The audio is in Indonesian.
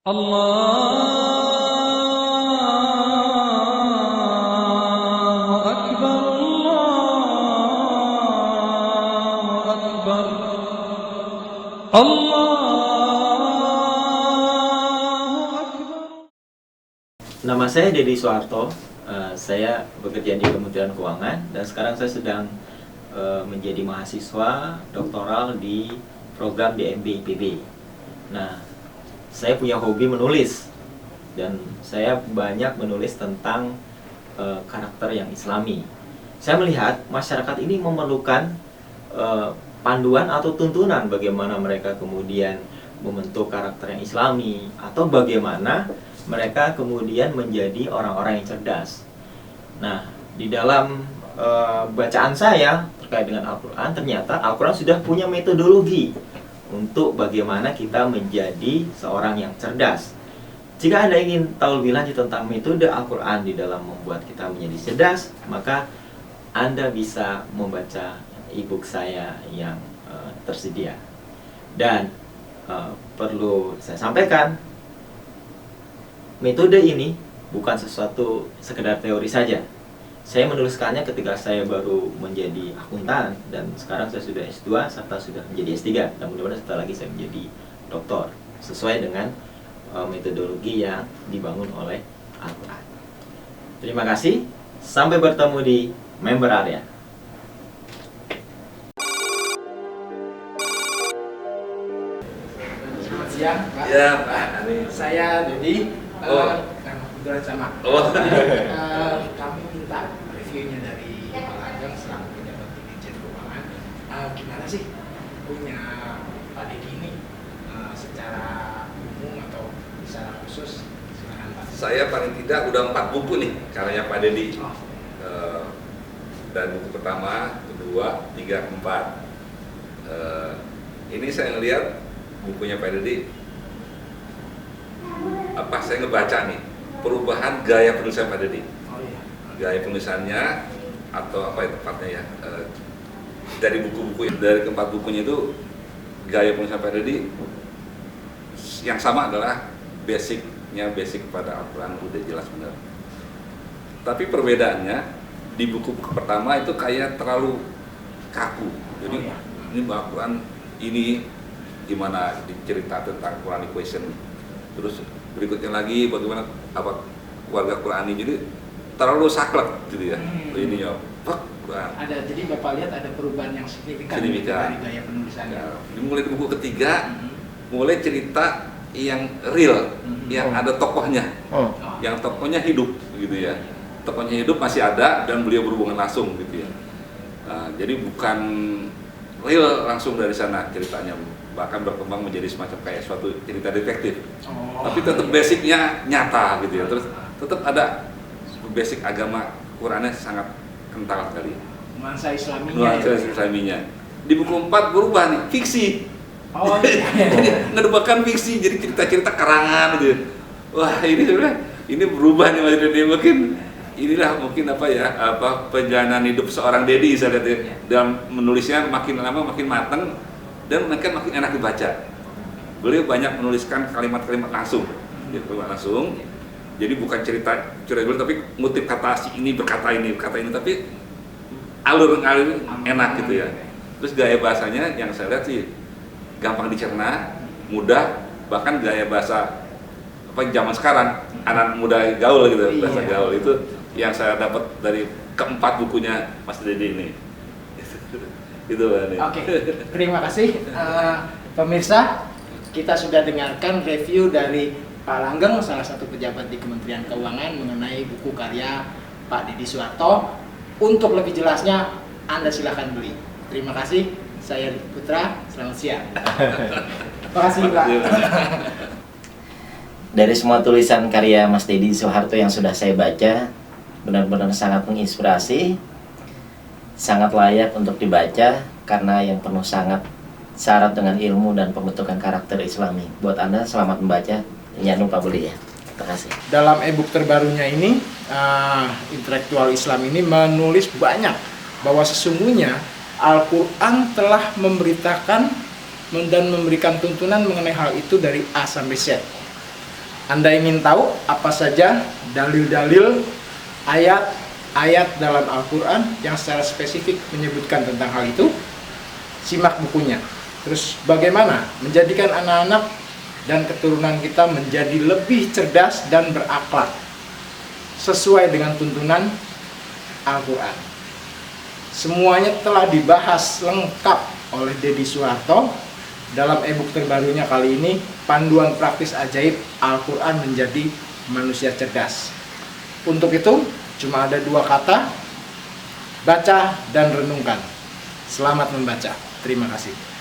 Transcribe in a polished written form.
الله أكبر الله أكبر الله أكبر. Nama saya Deddy Soeharto. Saya bekerja di Kementerian Keuangan dan sekarang saya sedang menjadi mahasiswa doktoral di program DMB IPB. Nah, saya punya hobi menulis dan saya banyak menulis tentang karakter yang Islami. Saya melihat masyarakat ini memerlukan panduan atau tuntunan bagaimana mereka kemudian membentuk karakter yang Islami atau bagaimana mereka kemudian menjadi orang-orang yang cerdas. Nah, di dalam bacaan saya terkait dengan Al-Quran, ternyata Al-Quran sudah punya metodologi untuk bagaimana kita menjadi seorang yang cerdas. Jika Anda ingin tahu lebih lanjut tentang metode Al-Quran di dalam membuat kita menjadi cerdas, maka Anda bisa membaca e-book saya yang tersedia. Dan perlu saya sampaikan, metode ini bukan sesuatu sekedar teori saja. Saya menuliskannya ketika saya baru menjadi akuntan dan sekarang saya sudah S2 serta sudah menjadi S3 dan mudah-mudahan setelah lagi saya menjadi doktor sesuai dengan metodologi yang dibangun oleh Al-Quran. Terima kasih, sampai bertemu di member area. Selamat siang, Pak. Ya, Pak. Saya Deddy. Kebetulan sama. Kami minta reviewnya dari Pak Langgeng selaku pejabat di Dirjen Keuangan. Gimana sih punya Pak Deddy ini secara umum atau secara khusus? Silakan, Pak. Saya paling tidak udah 4 buku nih karyanya Pak Deddy. Dan buku pertama, kedua, tiga, keempat. Ini saya ngelihat bukunya Pak Deddy. Saya ngebaca nih perubahan gaya penulisan Pak Deddy. Gaya penulisannya atau apa ya tepatnya ya, dari buku-buku, dari keempat bukunya itu gaya penulisan Pak Deddy yang sama adalah basic pada Al-Quran, udah jelas benar. Tapi perbedaannya di buku pertama itu kayak terlalu kaku. Jadi ini Al-Quran ini gimana cerita tentang Quran equation, terus berikutnya lagi bagaimana keluarga Qurani, jadi terlalu saklek gitu ya. Ini ya Quran. Jadi Bapak lihat ada perubahan yang signifikan dari gaya penulisannya. Ya, dimulai di buku ketiga, mulai cerita yang real, yang ada tokohnya, yang tokohnya hidup gitu ya. Tokohnya hidup masih ada dan beliau berhubungan langsung gitu ya. Jadi bukan real langsung dari sana ceritanya, bahkan berkembang menjadi semacam kayak suatu cerita detektif. Tapi tetap basicnya nyata gitu ya. Terus tetap ada basic agama Qurannya sangat kental sekali. Nuansa Islaminya. Islaminya. Di buku 4 berubah nih, fiksi. Ngedebakan fiksi jadi cerita-cerita karangan gitu. Wah, ini sebenarnya ini berubah nih Mas Deddy. Mungkin perjalanan hidup seorang Deddy saya lihat ya. Dalam menulisnya makin lama makin matang dan makin enak dibaca. Beliau banyak menuliskan kalimat-kalimat langsung. Jadi bukan cerita dulu, tapi ngutip kata si ini berkata ini, tapi alur enak gitu ya. Terus gaya bahasanya yang saya lihat sih gampang dicerna, mudah, bahkan gaya bahasa zaman sekarang anak muda gaul gitu, bahasa gaul itu yang saya dapat dari keempat bukunya Mas Deddy ini. Itu Oke, terima kasih pemirsa. Kita sudah dengarkan review dari Pak Langgeng, salah satu pejabat di Kementerian Keuangan, mengenai buku karya Pak Deddy Soeharto. Untuk lebih jelasnya, Anda silahkan beli. Terima kasih. Saya Putra, selamat siang. Terima kasih, Pak. Dari semua tulisan karya Mas Deddy Soeharto yang sudah saya baca, benar-benar sangat menginspirasi, sangat layak untuk dibaca karena yang penuh sangat syarat dengan ilmu dan pembentukan karakter Islami. Buat Anda selamat membaca, jangan lupa beli ya. Terima kasih. Dalam e-book terbarunya ini, Intelektual Islam ini menulis banyak bahwa sesungguhnya Al-Quran telah memberitakan dan memberikan tuntunan mengenai hal itu dari A sampai Z. Anda ingin tahu apa saja dalil-dalil ayat-ayat dalam Al-Quran yang secara spesifik menyebutkan tentang hal itu? Simak bukunya. Terus bagaimana menjadikan anak-anak dan keturunan kita menjadi lebih cerdas dan berakhlak sesuai dengan tuntunan Al-Quran. Semuanya telah dibahas lengkap oleh Deddy Suharto dalam e-book terbarunya kali ini, Panduan Praktis Ajaib Al-Quran Menjadi Manusia Cerdas. Untuk itu, cuma ada 2 kata, baca dan renungkan. Selamat membaca. Terima kasih.